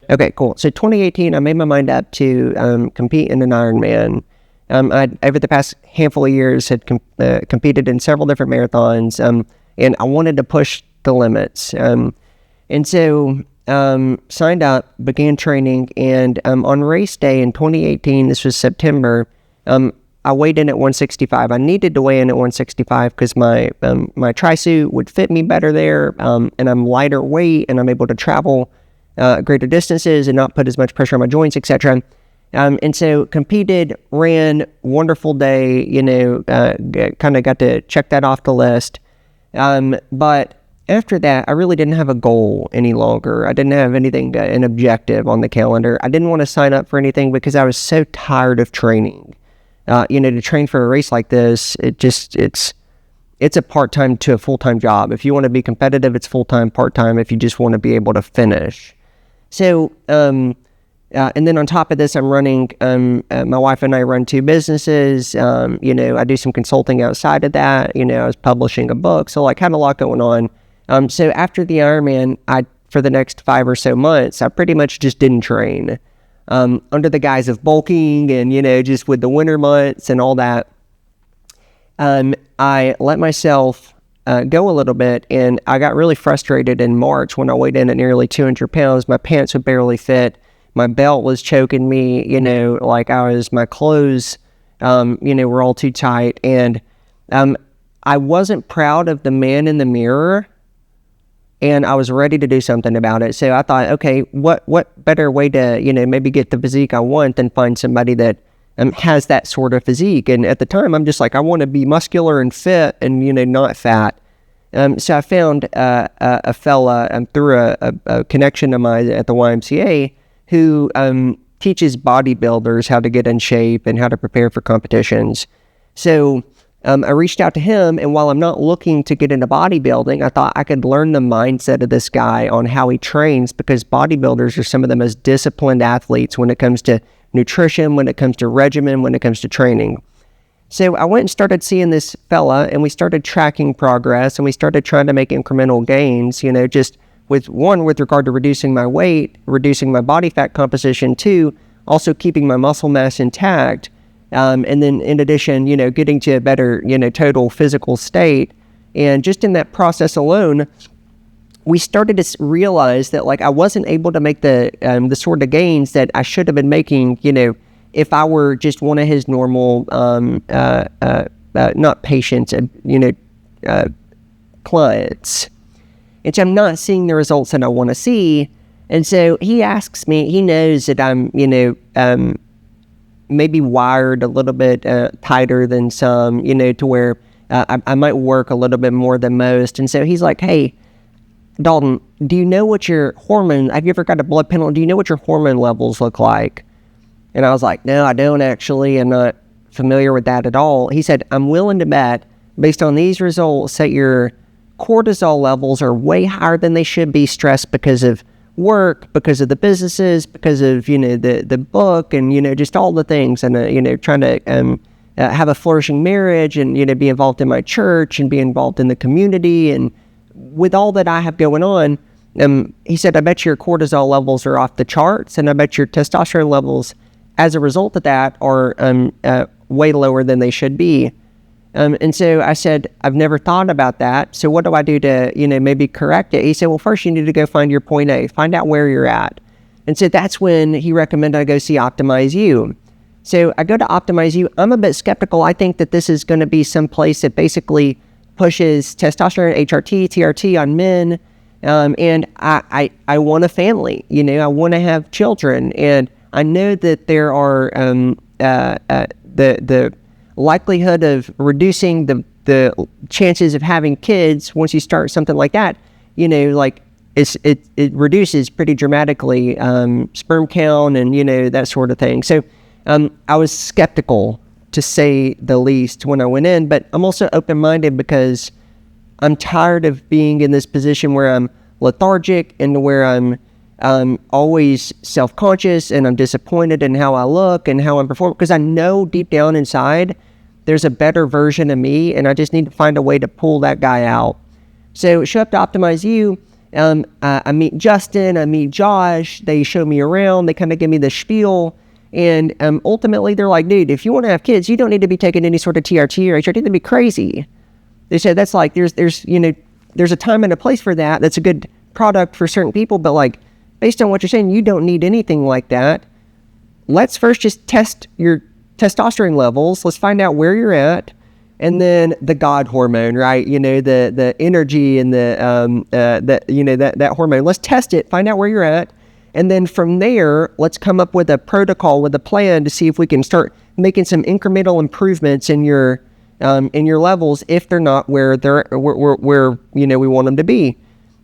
Okay, cool. So 2018, I made my mind up to compete in an Ironman. Over the past handful of years, had competed in several different marathons, and I wanted to push the limits. And so signed up, began training, and on race day in 2018, this was September, I weighed in at 165. I needed to weigh in at 165 because my tri suit would fit me better there, and I'm lighter weight, and I'm able to travel greater distances and not put as much pressure on my joints, etc. And so competed, ran, wonderful day, kind of got to check that off the list. But after that, I really didn't have a goal any longer. I didn't have anything, an objective on the calendar. I didn't want to sign up for anything because I was so tired of training. To train for a race like this, it's a part-time to a full-time job. If you want to be competitive, it's full-time, part-time if you just want to be able to finish. So, and then on top of this, I'm running, my wife and I run 2 businesses. I do some consulting outside of that. I was publishing a book. So had a lot going on. So after the Ironman, for the next 5 or so months, I pretty much just didn't train, under the guise of bulking and, just with the winter months and all that. I let myself go a little bit, and I got really frustrated in March when I weighed in at nearly 200 pounds. My pants would barely fit. My belt was choking me, my clothes, were all too tight. And I wasn't proud of the man in the mirror, and I was ready to do something about it. So I thought, okay, what better way to, maybe get the physique I want than find somebody that has that sort of physique. And at the time, I'm just I want to be muscular and fit and, not fat. So I found a fella through a connection of mine at the YMCA who teaches bodybuilders how to get in shape and how to prepare for competitions. So I reached out to him, and while I'm not looking to get into bodybuilding, I thought I could learn the mindset of this guy on how he trains, because bodybuilders are some of the most disciplined athletes when it comes to nutrition, when it comes to regimen, when it comes to training. So I went and started seeing this fella, and we started tracking progress, and we started trying to make incremental gains, just with regard to reducing my weight, reducing my body fat composition, 2, also keeping my muscle mass intact. And then in addition, getting to a better, total physical state. And just in that process alone, we started to realize that I wasn't able to make the sort of gains that I should have been making, if I were just one of his normal, not patients, clients. And so I'm not seeing the results that I want to see. And so he asks me, he knows that I'm, maybe wired a little bit tighter than some, to where I might work a little bit more than most. And so he's like, hey, Dalton, do you know what your hormone, have you ever got a blood panel? Do you know what your hormone levels look like? And I was like, no, I don't actually. I'm not familiar with that at all. He said, I'm willing to bet, based on these results, that your cortisol levels are way higher than they should be, stressed because of work, because of the businesses, because of, the book, and, just all the things, and, trying to have a flourishing marriage, and, be involved in my church, and be involved in the community, and with all that I have going on, he said, I bet your cortisol levels are off the charts, and I bet your testosterone levels, as a result of that, are way lower than they should be. And so I said, I've never thought about that. So what do I do to, maybe correct it? He said, well, first you need to go find your point A, find out where you're at. And so that's when he recommended I go see Optimize You. So I go to Optimize You. I'm a bit skeptical. I think that this is going to be some place that basically pushes testosterone, HRT, TRT on men. And I want a family, I want to have children. And I know that there are the likelihood of reducing the chances of having kids once you start something like that, it reduces pretty dramatically sperm count and, that sort of thing. So I was skeptical, to say the least, when I went in, but I'm also open-minded because I'm tired of being in this position where I'm lethargic and where I'm always self-conscious and I'm disappointed in how I look and how I'm performing, because I know deep down inside there's a better version of me, and I just need to find a way to pull that guy out. So show up to Optimize You, I meet Justin, I meet Josh, they show me around, they kind of give me the spiel. And ultimately, they're like, dude, if you want to have kids, you don't need to be taking any sort of TRT or HRT. That'd be crazy. They said that's like, there's a time and a place for that. That's a good product for certain people. But like, based on what you're saying, you don't need anything like that. Let's first just test your testosterone levels. Let's find out where you're at. And then the God hormone, right? The energy and that hormone. Let's test it, find out where you're at. And then from there, let's come up with a protocol, with a plan to see if we can start making some incremental improvements in your levels if they're not where we want them to be.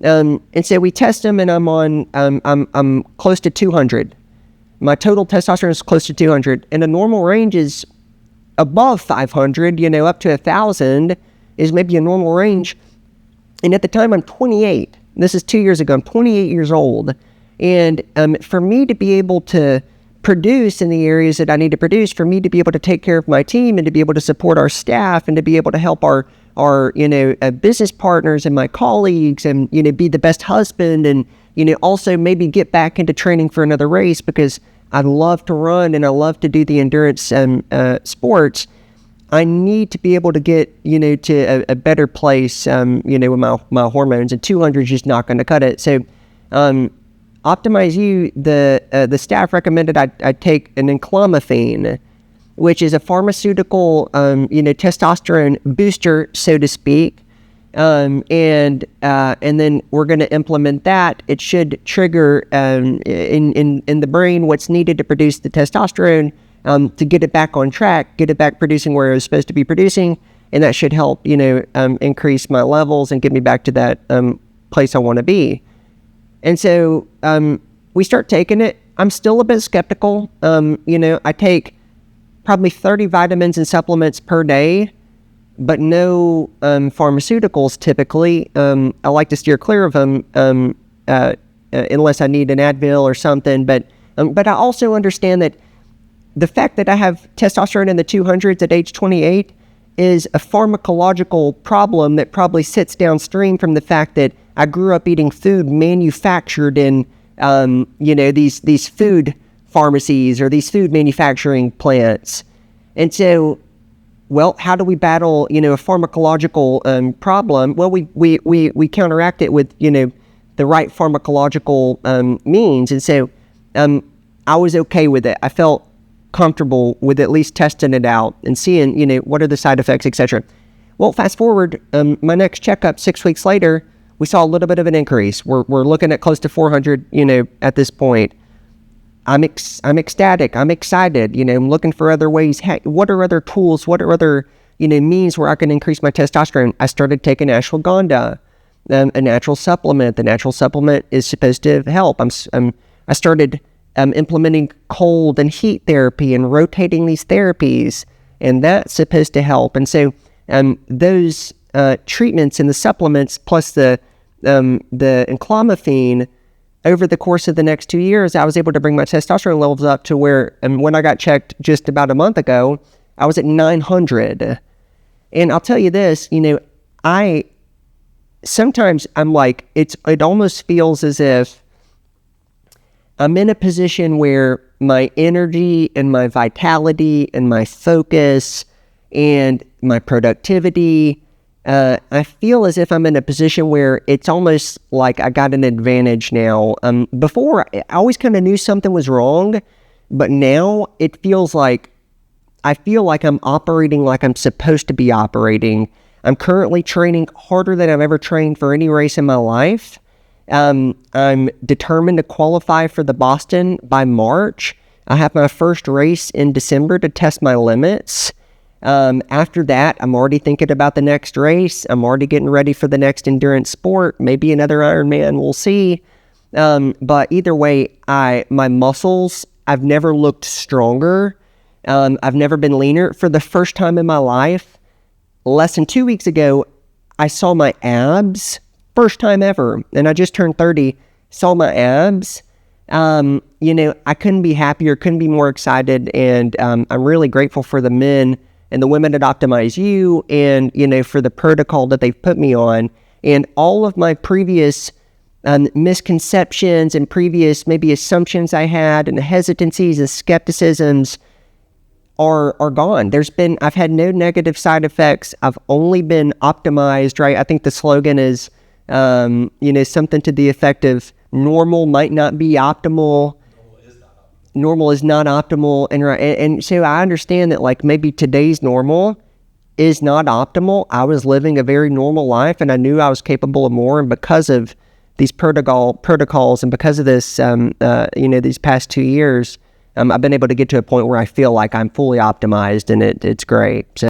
And so we test them, and I'm close to 200. My total testosterone is close to 200, and a normal range is above 500. Up to 1,000 is maybe a normal range. And at the time, I'm 28. This is 2 years ago. I'm 28 years old. And for me to be able to produce in the areas that I need to produce, for me to be able to take care of my team and to be able to support our staff and to be able to help our business partners and my colleagues and, be the best husband and, also maybe get back into training for another race because I love to run and I love to do the endurance sports. I need to be able to get, to a better place, with my hormones, and 200 is just not going to cut it. So, Optimize You, the staff recommended I take an enclomiphene, which is a pharmaceutical, testosterone booster, so to speak. And then we're going to implement that. It should trigger in the brain what's needed to produce the testosterone to get it back on track, get it back producing where it was supposed to be producing, and that should help increase my levels and get me back to that place I want to be. And so we start taking it. I'm still a bit skeptical. I take probably 30 vitamins and supplements per day, but no pharmaceuticals typically. I like to steer clear of them unless I need an Advil or something. But I also understand that the fact that I have testosterone in the 200s at age 28 is a pharmacological problem that probably sits downstream from the fact that I grew up eating food manufactured in, these food pharmacies or these food manufacturing plants. And so, well, how do we battle, a pharmacological problem? Well, we counteract it with, the right pharmacological means. And so I was okay with it. I felt comfortable with at least testing it out and seeing, what are the side effects, etc. Well, fast forward, my next checkup 6 weeks later, we saw a little bit of an increase. We're looking at close to 400, at this point. I'm ecstatic. I'm excited. I'm looking for other ways. Hey, what are other tools? What are other, means where I can increase my testosterone? I started taking ashwagandha, a natural supplement. The natural supplement is supposed to help. I started implementing cold and heat therapy and rotating these therapies, and that's supposed to help. And so those treatments and the supplements plus the enclomiphene, over the course of the next 2 years, I was able to bring my testosterone levels up to where, and when I got checked just about a month ago, I was at 900. And I'll tell you this, sometimes I'm like, it almost feels as if I'm in a position where my energy and my vitality and my focus and my productivity, I feel as if I'm in a position where it's almost like I got an advantage now. Before, I always kind of knew something was wrong, but now it feels like I feel like I'm operating like I'm supposed to be operating. I'm currently training harder than I've ever trained for any race in my life. I'm determined to qualify for the Boston by March. I have my first race in December to test my limits. After that, I'm already thinking about the next race. I'm already getting ready for the next endurance sport, maybe another Ironman, we'll see. But either way, my muscles, I've never looked stronger. I've never been leaner. For the first time in my life, less than 2 weeks ago, I saw my abs. First time ever. And I just turned 30, saw my abs. I couldn't be happier, couldn't be more excited. And I'm really grateful for the men and the women at Optimize You and, for the protocol that they've put me on. And all of my previous misconceptions and previous maybe assumptions I had and the hesitancies and skepticisms are gone. I've had no negative side effects. I've only been optimized, right? I think the slogan is, something to the effect of normal might not be optimal. Normal is not optimal. And so I understand that like maybe today's normal is not optimal. I was living a very normal life and I knew I was capable of more. And because of these protocols and because of this, these past 2 years, I've been able to get to a point where I feel like I'm fully optimized and it's great. So